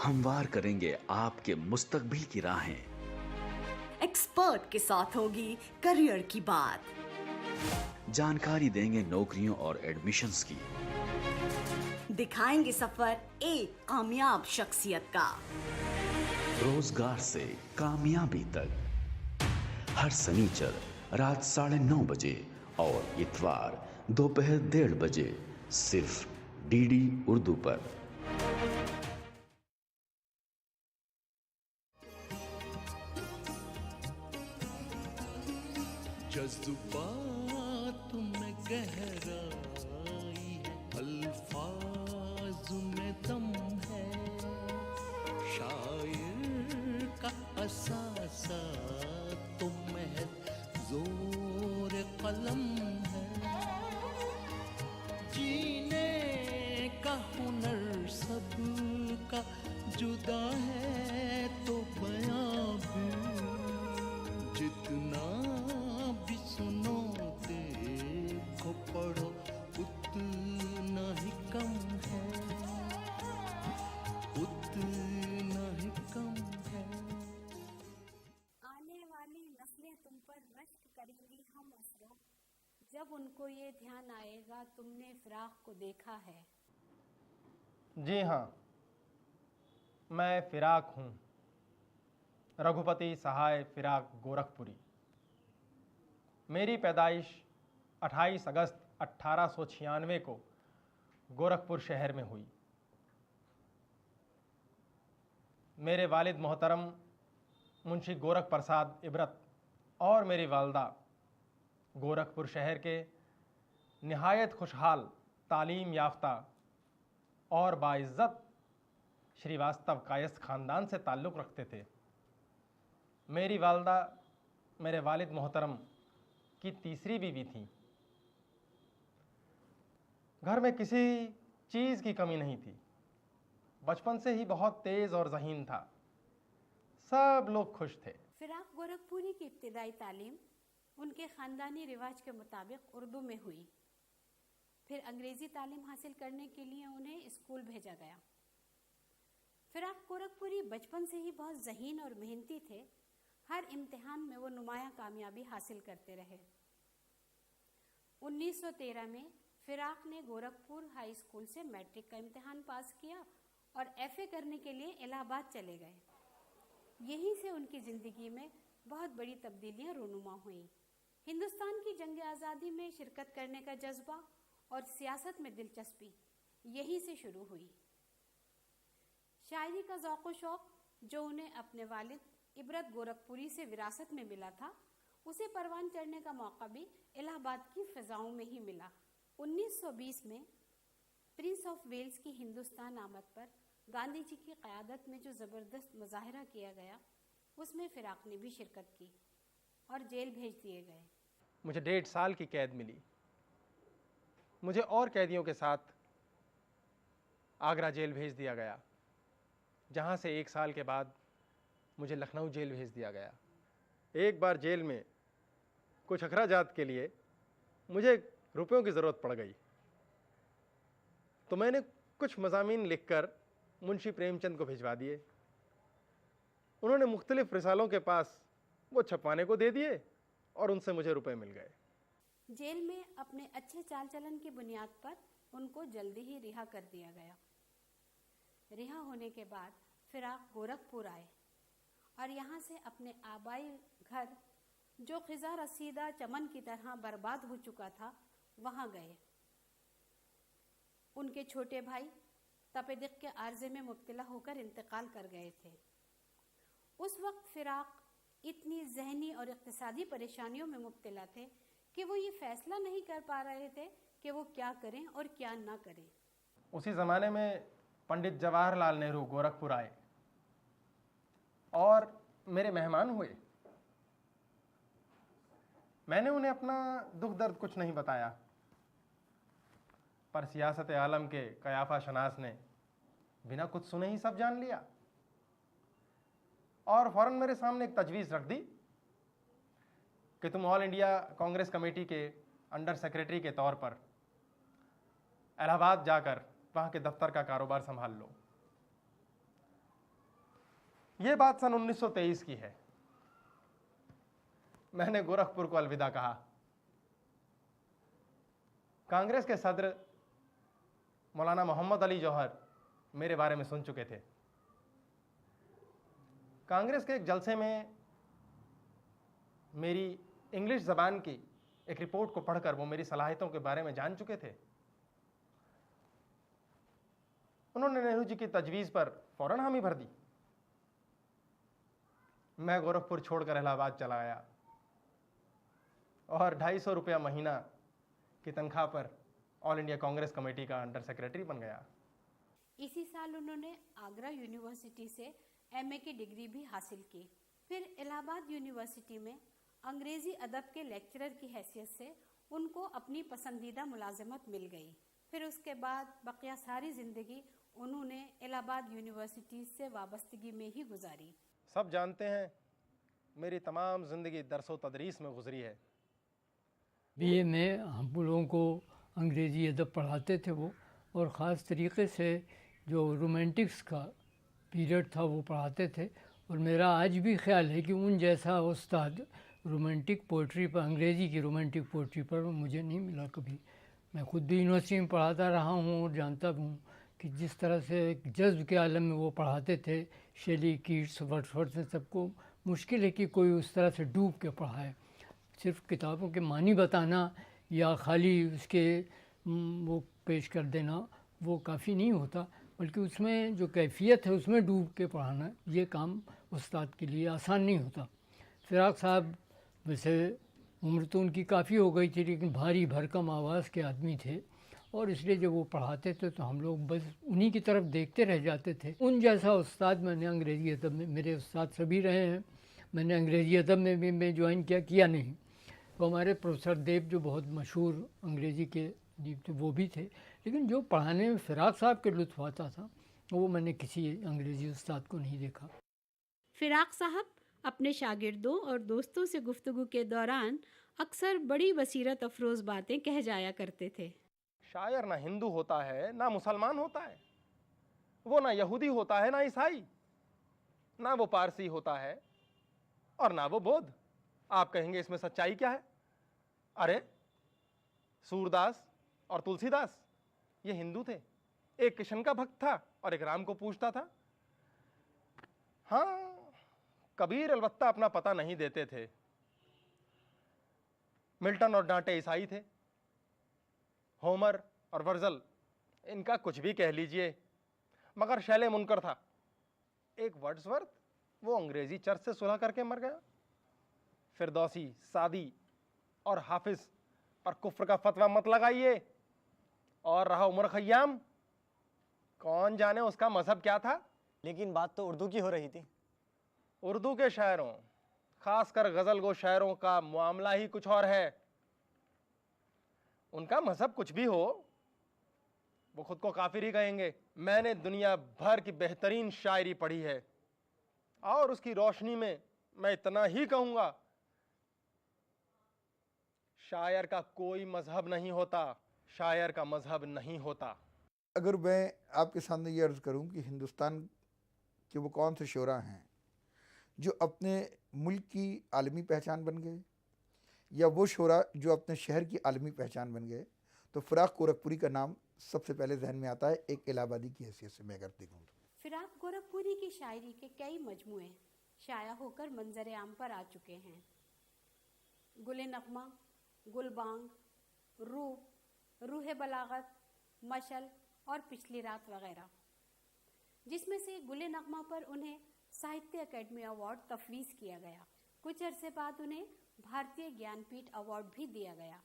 हमवार करेंगे आपके मुस्तकबिल की राहें। एक्सपर्ट के साथ होगी करियर की बात। जानकारी देंगे नौकरियों और एडमिशन्स की। दिखाएंगे सफर एक कामयाब शख्सियत का। रोजगार से कामयाबी तक हर शनिचर रात 9:30 बजे और इतवार दोपहर 1:30 बजे सिर्फ डीडी उर्दू पर। जज्बात में गहराई है, अल्फाज में दम है, शायर का असासा तो महज जोर कलम है, जीने का हुनर सबका जुदा है तो बयां भी जितना भी सुनो देखो पढ़ो उतना ही कम है, उतना ही कम है। आने वाली नस्लें तुम पर रश्क करेंगी हम असरों, जब उनको ये ध्यान आएगा तुमने फिराक को देखा है। जी हाँ, मैं फिराक हूँ, रघुपति सहाय फिराक गोरखपुरी। मेरी पैदाइश 28 अगस्त 1896 को गोरखपुर शहर में हुई। मेरे वालिद मोहतरम मुंशी गोरख प्रसाद इबरत और मेरी वालदा गोरखपुर शहर के निहायत खुशहाल तालीम याफ्ता और बाइज़्ज़त श्रीवास्तव कायस्थ ख़ानदान से ताल्लुक़ रखते थे। मेरी वालदा मेरे वालिद मोहतरम की तीसरी बीवी थी। घर में किसी चीज़ की कमी नहीं थी। बचपन से ही बहुत तेज़ और ज़हीन था। सब लोग खुश थे। फिराक गोरखपुरी की इब्तिदाई तालीम उनके ख़ानदानी रिवाज के मुताबिक उर्दू में हुई। फिर अंग्रेज़ी तालीम हासिल करने के लिए उन्हें स्कूल भेजा गया। फिराक गोरखपुरी बचपन से ही बहुत ज़हीन और मेहनती थे। हर इम्तिहान में वो नुमाया कामयाबी हासिल करते रहे। 1913 में फिराक ने गोरखपुर हाई स्कूल से मैट्रिक का इम्तिहान पास किया और एफए करने के लिए इलाहाबाद चले गए। यहीं से उनकी ज़िंदगी में बहुत बड़ी तब्दीलियां रूनुमा हुईं। हिंदुस्तान की जंग आज़ादी में शिरकत करने का जज्बा और सियासत में दिलचस्पी यहीं से शुरू हुई। शायरी का ज़ौक़ व शौक़ जो उन्हें अपने वालिद इबरत गोरखपुरी से विरासत में मिला था, उसे परवान चढ़ने का मौका भी इलाहाबाद की फ़िज़ाओं में ही मिला। 1920 में प्रिंस ऑफ वेल्स की हिंदुस्तान आमद पर गांधी जी की क़यादत में जो ज़बरदस्त मुज़ाहरा किया गया, उसमें फिराक ने भी शिरकत की और जेल भेज दिए गए। मुझे 1.5 साल की कैद मिली। मुझे और कैदियों के साथ आगरा जेल भेज दिया गया, जहाँ से 1 साल के बाद मुझे लखनऊ जेल भेज दिया गया। एक बार जेल में कुछ अखराजात के लिए मुझे रुपयों की ज़रूरत पड़ गई, तो मैंने कुछ मज़ामीन लिखकर मुंशी प्रेमचंद को भिजवा दिए। उन्होंने मुख्तलिफ रिसालों के पास वो छपवाने को दे दिए और उनसे मुझे रुपए मिल गए। जेल में अपने अच्छे चाल चलन की बुनियाद पर उनको जल्दी ही रिहा कर दिया गया। रिहा होने के बाद फिराक गोरखपुर आए और यहाँ से अपने आबाई घर, जो खिज़ा रसीदा चमन की तरह बर्बाद हो चुका था, वहाँ गए। उनके छोटे भाई तपेदिक के आर्जे में मुब्तला होकर इंतकाल कर गए थे। उस वक्त फिराक इतनी ज़हनी और इक़्तिसादी परेशानियों में मुब्तला थे कि वो ये फ़ैसला नहीं कर पा रहे थे कि वो क्या करें और क्या ना करें। उसी ज़माने में पंडित जवाहरलाल नेहरू गोरखपुर आए और मेरे मेहमान हुए। मैंने उन्हें अपना दुख दर्द कुछ नहीं बताया, पर सियासत आलम के कयाफा शनास ने बिना कुछ सुने ही सब जान लिया और फ़ौरन मेरे सामने एक तजवीज़ रख दी कि तुम ऑल इंडिया कांग्रेस कमेटी के अंडर सेक्रेटरी के तौर पर इलाहाबाद जाकर वहाँ के दफ्तर का कारोबार संभाल लो। ये बात सन 1923 की है। मैंने गोरखपुर को अलविदा कहा। कांग्रेस के सदर मौलाना मोहम्मद अली जौहर मेरे बारे में सुन चुके थे। कांग्रेस के एक जलसे में मेरी इंग्लिश ज़बान की एक रिपोर्ट को पढ़कर वो मेरी सलाहियतों के बारे में जान चुके थे। उन्होंने नेहरू जी की तजवीज़ पर फौरन हामी भर दी। मैं गोरखपुर छोड़कर इलाहाबाद चला आया और 250 रुपया महीना की तनख्वाह पर ऑल इंडिया कांग्रेस कमेटी का अंडर सेक्रेटरी बन गया। इसी साल उन्होंने आगरा यूनिवर्सिटी से एमए की डिग्री भी हासिल की। फिर इलाहाबाद यूनिवर्सिटी में अंग्रेज़ी अदब के लेक्चरर की हैसियत से उनको अपनी पसंदीदा मुलाजमत मिल गई। फिर उसके बाद बकिया सारी ज़िंदगी उन्होंने इलाहाबाद यूनिवर्सिटी से वाबस्तगी में ही गुजारी। सब जानते हैं मेरी तमाम ज़िंदगी दरसो तदरीस में गुजरी है। बीए में हम लोगों को अंग्रेज़ी अदब पढ़ाते थे वो, और ख़ास तरीके से जो रोमांटिक्स का पीरियड था वो पढ़ाते थे। और मेरा आज भी ख्याल है कि उन जैसा उस्ताद रोमांटिक पोइट्री पर, अंग्रेज़ी की रोमांटिक पोइट्री पर मुझे नहीं मिला कभी। मैं खुद भी यूनिवर्सिटी में पढ़ाता रहा हूँ और जानता हूँ कि जिस तरह से जज्ब के आलम में वो पढ़ाते थे, शेली, कीट्स, वर्ड्सवर्थ से सबको मुश्किल है कि कोई उस तरह से डूब के पढ़ाए। सिर्फ किताबों के मानी बताना या खाली उसके वो पेश कर देना वो काफ़ी नहीं होता, बल्कि उसमें जो कैफियत है उसमें डूब के पढ़ाना, ये काम उस्ताद के लिए आसान नहीं होता। फिराक साहब वैसे उम्र तो उनकी काफ़ी हो गई थी, लेकिन भारी भरकम आवाज़ के आदमी थे, और इसलिए जब वो पढ़ाते थे तो हम लोग बस उन्हीं की तरफ देखते रह जाते थे। उन जैसा उस्ताद मैंने अंग्रेज़ी अदब में, मेरे उस्ताद सभी रहे हैं, मैंने अंग्रेज़ी अदब में भी मैं ज्वाइन किया नहीं। तो हमारे प्रोफेसर देव जो बहुत मशहूर अंग्रेज़ी के दीप थे वो भी थे, लेकिन जो पढ़ाने में फिराक साहब के लुत्फ़ आता था वो मैंने किसी अंग्रेज़ी उस्ताद को नहीं देखा। फिराक साहब अपने शागिर्दों और दोस्तों से गुफ्तगू के दौरान अक्सर बड़ी बसीरत अफरोज़ बातें कह जाया करते थे। शायर ना हिंदू होता है ना मुसलमान होता है, वो ना यहूदी होता है ना ईसाई, ना वो पारसी होता है और ना वो बौद्ध। आप कहेंगे इसमें सच्चाई क्या है? अरे सूरदास और तुलसीदास ये हिंदू थे, एक कृष्ण का भक्त था और एक राम को पूजता था। हाँ, कबीर अलबत्ता अपना पता नहीं देते थे। मिल्टन और डांटे ईसाई थे, होमर और वर्जल इनका कुछ भी कह लीजिए, मगर शैले मुनकर था। एक वर्ड्सवर्थ वो अंग्रेजी चर्च से सुलह करके मर गया। फिरदौसी, सादी और हाफिज पर कुफ्र का फतवा मत लगाइए। और रहा उमर खय्याम, कौन जाने उसका मजहब क्या था। लेकिन बात तो उर्दू की हो रही थी। उर्दू के शायरों, खासकर गजल गो शायरों का मामला ही कुछ और है। उनका मजहब कुछ भी हो, वो खुद को काफिर ही कहेंगे। मैंने दुनिया भर की बेहतरीन शायरी पढ़ी है और उसकी रोशनी में मैं इतना ही कहूंगा, शायर का कोई मजहब नहीं होता, शायर का मजहब नहीं होता। अगर मैं आपके सामने ये अर्ज़ करूं कि हिंदुस्तान के वो कौन से शोरा हैं जो अपने मुल्क की आलमी पहचान बन गए, या वो शोरा जो अपने शहर की आलमी पहचान बन गए, तो फिराक गोरखपुरी का नाम सबसे पहले जहन में आता है, एक इलाहाबादी की हैसियत से मैं अगर देखूँ तो। फिराक गोरखपुरी की शायरी के कई मजमुए शाया होकर मंजर आम पर आ चुके हैं। गुले नगमा, गुलबांग, रूप, रूह बलागत, मशल और पिछली रात वगैरह, जिसमें से गुले नगमा पर उन्हें साहित्य अकेडमी अवार्ड तफवीज़ किया गया। कुछ अरसे बाद उन्हें भारतीय ज्ञानपीठ अवार्ड भी दिया गया।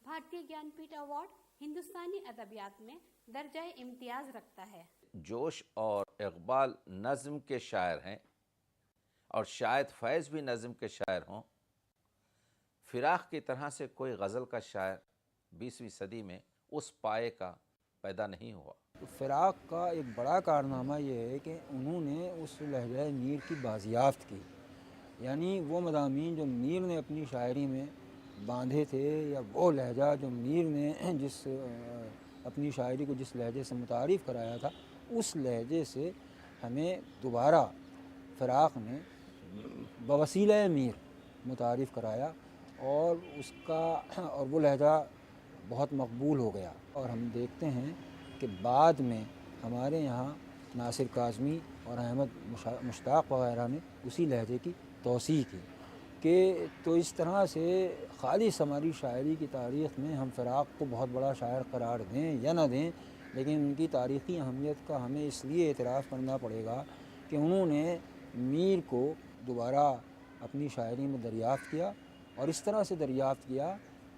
भारतीय ज्ञानपीठ अवार्ड हिंदुस्तानी अदबियात में दर्जा इम्तियाज़ रखता है। जोश और इकबाल नज़्म के शायर हैं और शायद फैज़ भी नज़्म के शायर हों। फिराक की तरह से कोई गज़ल का शायर 20वीं सदी में उस पाए का पैदा नहीं हुआ। फिराक का एक बड़ा कारनामा ये है कि उन्होंने उस लहजा मीर की बाजियाफ्त की, यानी वो मदामीन जो मीर ने अपनी शायरी में बांधे थे, या वो लहजा जो मीर ने जिस अपनी शायरी को जिस लहजे से मुतारिफ़ कराया था, उस लहजे से हमें दोबारा फ़िराक़ ने बवसीले मीर मुतारिफ़ कराया और वो लहजा बहुत मकबूल हो गया। और हम देखते हैं कि बाद में हमारे यहाँ नासिर काज़मी और अहमद मुश्ताक़ वग़ैरह ने उसी लहजे की तौसीह की कि तो इस तरह से ख़ालिस हमारी शायरी की तारीख़ में हम फ़िराक़ को बहुत बड़ा शायर करार दें या ना दें, लेकिन उनकी तारीख़ी अहमियत का हमें इसलिए एतराफ़ करना पड़ेगा कि उन्होंने मीर को दोबारा अपनी शायरी में दरियाफ़्त किया और इस तरह से दरियाफ़्त किया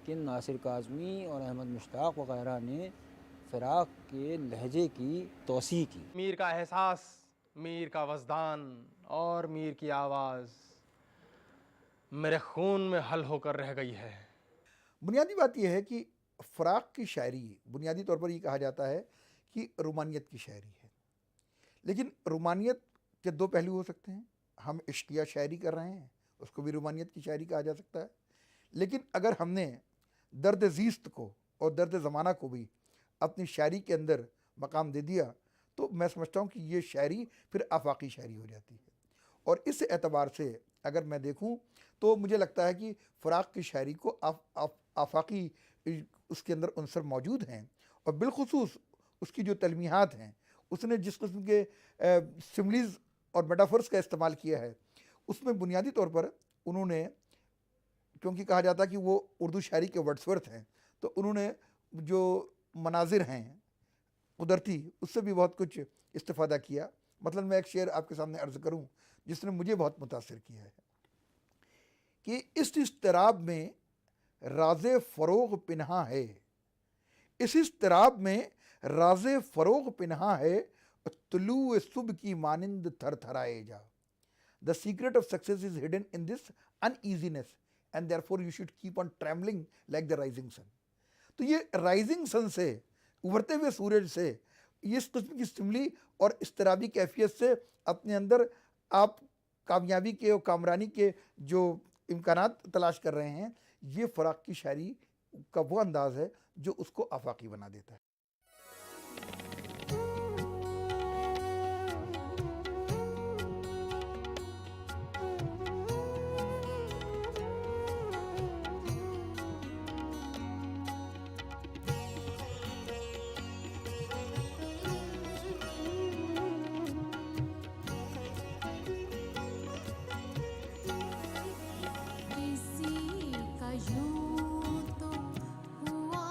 कि नासिर काज़मी और अहमद मुश्ताक़ वग़ैरह ने फ़िराक़ के लहजे की तौसीह की। मीर का एहसास, मीर का वजदान और मीर की आवाज़ मेरे खून में हल होकर रह गई है। बुनियादी बात यह है कि फ़राक़ की शायरी बुनियादी तौर पर ये कहा जाता है कि रूमानियत की शायरी है, लेकिन रूमानियत के दो पहलू हो सकते हैं। हम इश्किया शायरी कर रहे हैं, उसको भी रूमानियत की शायरी कहा जा सकता है, लेकिन अगर हमने दर्द ज़ीस्त को और दर्द ज़माना को भी अपनी शायरी के अंदर मकाम दे दिया तो मैं समझता हूँ कि ये शायरी फिर आफाकी शायरी हो जाती है। और इस एतबार से अगर मैं देखूँ तो मुझे लगता है कि फ़राक़ की शायरी को आफाकी उसके अंदर उनसर मौजूद हैं और बिलखुसूस उसकी जो तलमीहात हैं, उसने जिस किस्म के सिमलीज़ और मेटाफर्स का इस्तेमाल किया है, उसमें बुनियादी तौर पर उन्होंने, क्योंकि कहा जाता है कि वो उर्दू शायरी के वर्ड्सवर्थ हैं, तो उन्होंने जो मनाजिर हैं कुदरती उससे भी बहुत कुछ इस्तिफ़ादा किया। मतलब मैं एक शेर आपके सामने अर्ज़ करूं जिसने मुझे बहुत मुतासिर किया है कि इस इज़्तिराब में राज़े फ़रोग़ पिन्हा है, इस इज़्तिराब में राज़े फ़रोग़ पिन्हा है, तुलू सुबह की मानिंद थरथराए जा। The secret of success is hidden in this uneasiness and therefore you should keep on trembling like the rising sun। तो ये राइजिंग सन से, उभरते हुए सूरज से, इस किस्म की सिमली और इस्तराबी कैफियत से अपने अंदर आप कामयाबी के और कामरानी के जो इम्कानात तलाश कर रहे हैं, ये फ़राक़ की शायरी का वो अंदाज़ है जो उसको आफाकी बना देता है। किसी का यूं तो हुआ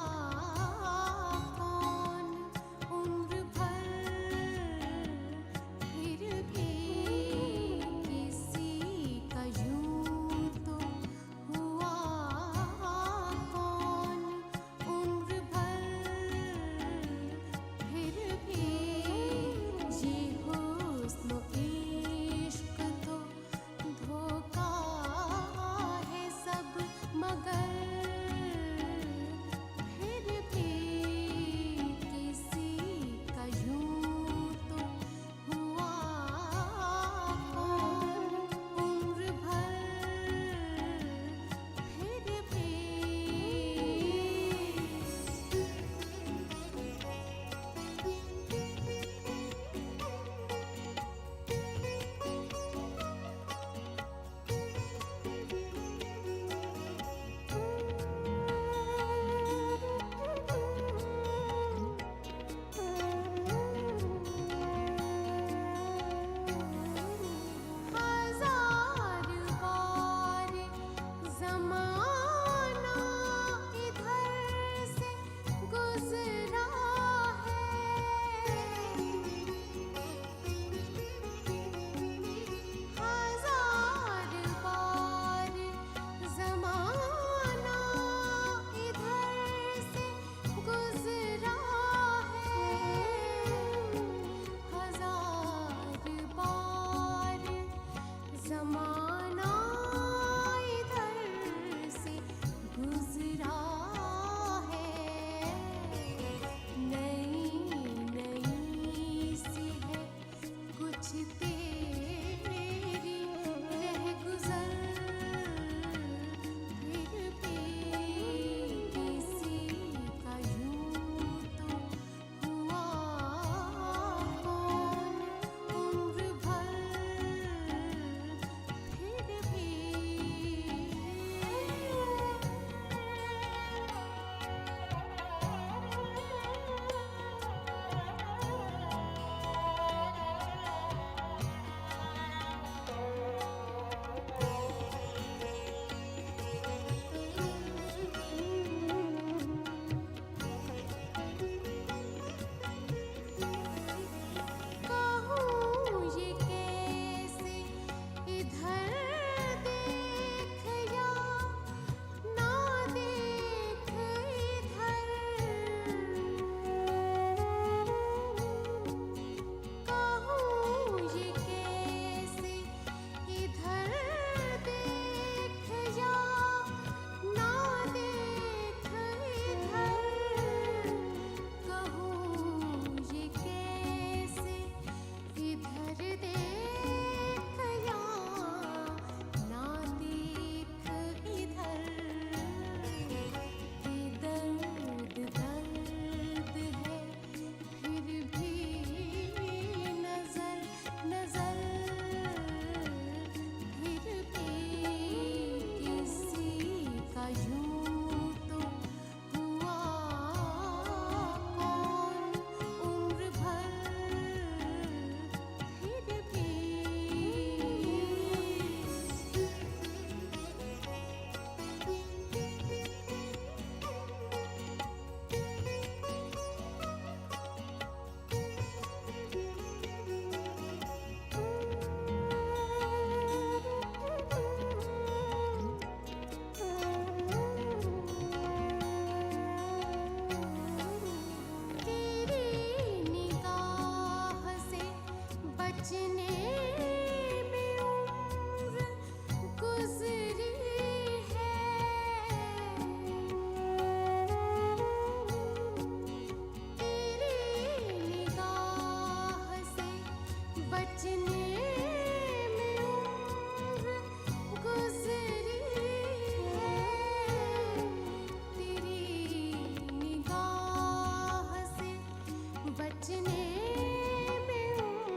सोचने में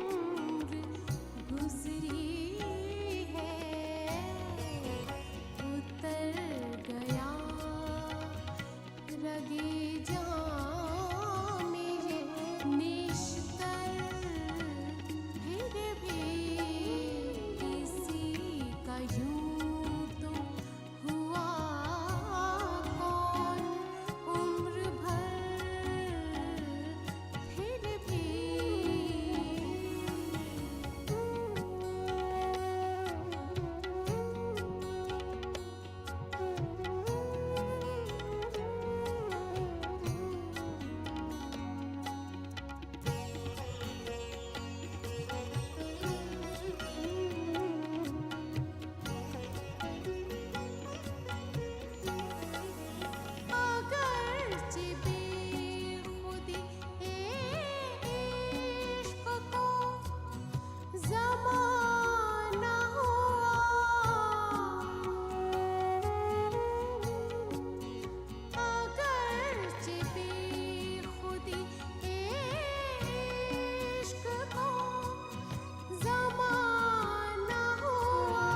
उम्र गुजरी है, उतर गया रगे जान मेरे निश्तर, फिर भी किसी का यूं तो हुआ कौन, उम्र भर फिर भी अगरचे बेखुदी इश्क को ज़माना हुआ, अगरचे बेखुदी इश्क को ज़माना हुआ,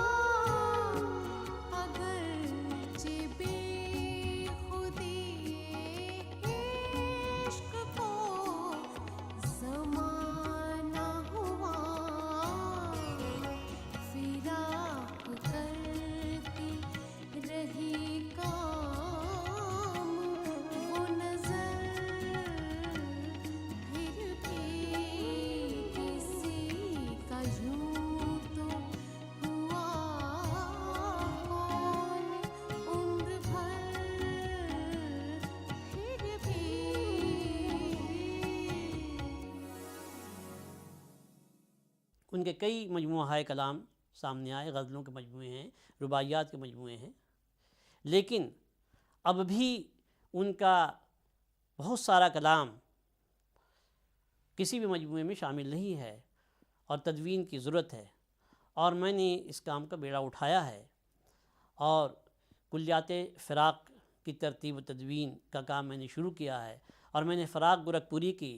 अगरचे बेखुदी इश्क को ज़माना हुआ, फिराक करती रही काम वो नज़र, फिर भी किसी का यूं तो हुआ कौन, उम्र भर फिर भी। उनके कई मजमूआ कलाम सामने आए, गज़लों के मजमूए हैं, रुबाइयात के मजमूए हैं, लेकिन अब भी उनका बहुत सारा कलाम किसी भी मजमूए में शामिल नहीं है और तदवीन की ज़रूरत है। और मैंने इस काम का बेड़ा उठाया है और कुल्लियात फ़िराक की तरतीब व तदवीन का काम मैंने शुरू किया है, और मैंने फ़राक गोरखपुरी की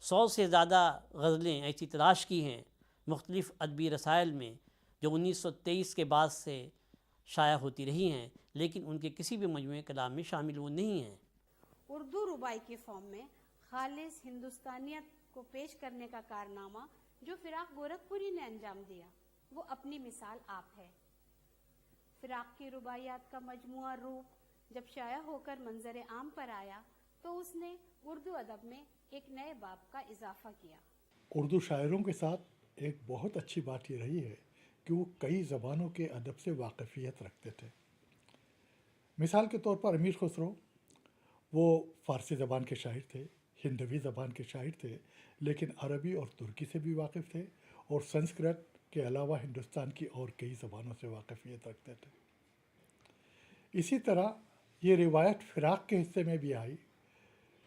100 से ज़्यादा गज़लें ऐसी तलाश की हैं मुख्तलिफ़ अदबी रसायल में, जो 1923 के बाद से शाया होती रही हैं, लेकिन उनके किसी भी मजमूए कलाम में शामिल वो नहीं हैं। उर्दू रुबाई के फॉर्म में खालिस हिंदुस्तानियत को पेश करने का कारनामा जो फ़िराक गोरखपुरी ने अंजाम दिया, वो अपनी मिसाल आप है। फ़िराक की रुबाइयात का मजमूआ रूप जब शाया होकर मंजर आम पर आया, तो उसने उर्दू अदब में एक नए बाब का इजाफा किया। उर्दू शायरों के साथ एक बहुत अच्छी बात ये रही है कि वो कई ज़बानों के अदब से वाकफ़ियत रखते थे। मिसाल के तौर पर अमीर खुसरो, वो फ़ारसी ज़बान के शायर थे, हिंदवी ज़बान के शायर थे, लेकिन अरबी और तुर्की से भी वाकिफ़ थे और संस्कृत के अलावा हिंदुस्तान की और कई ज़बानों से वाकफ़ियत रखते थे। इसी तरह ये रिवायत फ़िराक के हिस्से में भी आई।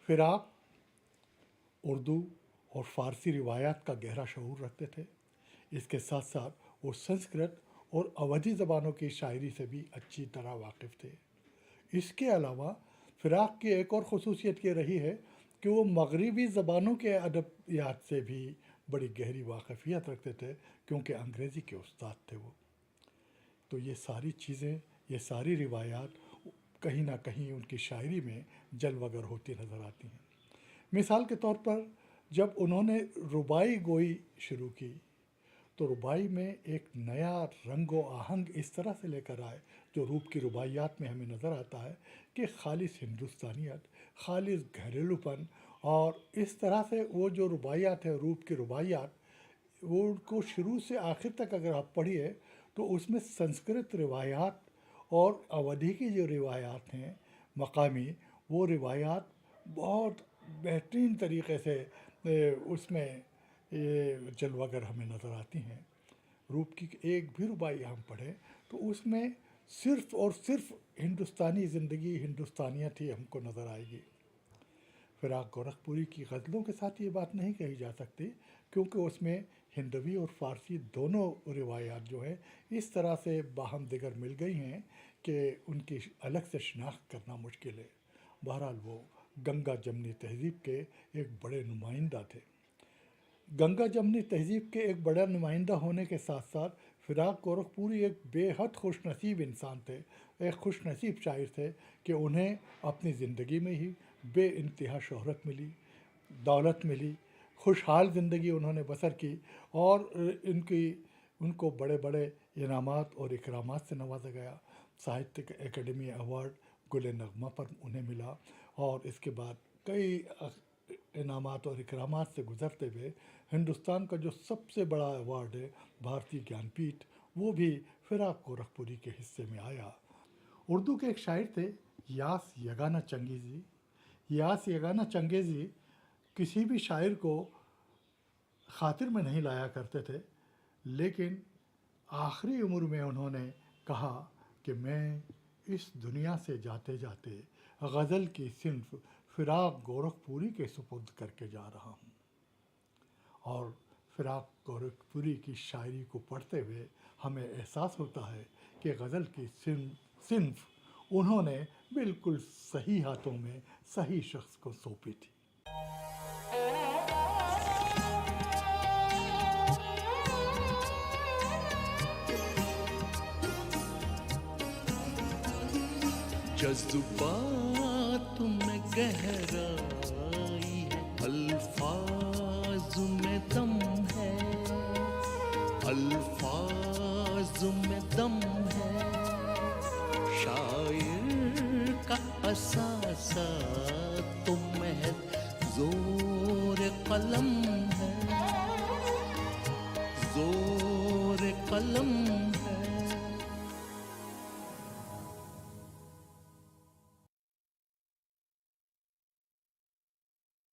फ़िराक उर्दू और फ़ारसी रिवायात का गहरा शऊर रखते थे। इसके साथ साथ वो संस्कृत और अवधी ज़बानों की शायरी से भी अच्छी तरह वाकिफ़ थे। इसके अलावा फ़िराक की एक और ख़ुसूसियत ये रही है कि वो मगरिबी ज़बानों के अदबियात से भी बड़ी गहरी वाकफ़ियत रखते थे, क्योंकि अंग्रेज़ी के उस्ताद थे वो। तो ये सारी चीज़ें, ये सारी रिवायात कहीं ना कहीं उनकी शायरी में जलवगर होती नज़र आती हैं। मिसाल के तौर पर जब उन्होंने रुबाई गोई शुरू की, तो रुबाई में एक नया रंग व आहंग इस तरह से लेकर आए जो रूप की रुबाइयात में हमें नज़र आता है कि खालिस हिंदुस्तानियत, खालिस घरेलूपन, और इस तरह से वो जो रुबाइयात है, रूप की रुबाइयात, वो उनको शुरू से आखिर तक अगर आप पढ़िए तो उसमें संस्कृत रिवायात और अवधी की जो रिवायात हैं मकामी, वो रिवायात बहुत बेहतरीन तरीक़े से उसमें जलवागर हमें नज़र आती हैं। रूप की एक भी रुबाई हम पढ़ें तो उसमें सिर्फ़ और सिर्फ हिंदुस्तानी ज़िंदगी, हिंदुस्तानियत ही हमको नज़र आएगी। फ़िराक गोरखपुरी की गज़लों के साथ ये बात नहीं कही जा सकती, क्योंकि उसमें हिंदवी और फ़ारसी दोनों रिवायात जो है इस तरह से बाहम दिगर मिल गई हैं कि उनकी अलग से शनाख्त करना मुश्किल है। बहरहाल वो गंगा जमनी तहज़ीब के एक बड़े नुमाइंदा थे। गंगा जमनी तहज़ीब के एक बड़ा नुमाइंदा होने के साथ साथ फ़िराक गोरखपुरी एक बेहद खुशनसीब इंसान थे, एक खुशनसीब शायर थे कि उन्हें अपनी ज़िंदगी में ही बेइंतहा शोहरत मिली, दौलत मिली, खुशहाल ज़िंदगी उन्होंने बसर की और उनको बड़े बड़े इनामात और इकरामात से नवाजा गया। साहित्यिक एकेडमी अवार्ड गुल नगमा पर उन्हें मिला और इसके बाद कई इनामात और इकरामात से गुज़रते हुए हिंदुस्तान का जो सबसे बड़ा अवार्ड है भारतीय ज्ञानपीठ, वो भी फ़िराक गोरखपुरी के हिस्से में आया। उर्दू के एक शायर थे यास यगाना चंगेज़ी। यास यगाना चंगेज़ी किसी भी शायर को खातिर में नहीं लाया करते थे, लेकिन आखिरी उम्र में उन्होंने कहा कि मैं इस दुनिया से जाते जाते गज़ल की सिन्फ फ़िराक गोरखपुरी के सुपुर्द करके जा रहा हूँ। और फ़िराक गोरखपुरी की शायरी को पढ़ते हुए हमें एहसास होता है कि गज़ल की सिन्फ उन्होंने बिल्कुल सही हाथों में सही शख्स को सौंपी थी। जज्बात में गहराई है, अल्फाज में दम है, अल्फाज में दम है, शायर का असासा तो महद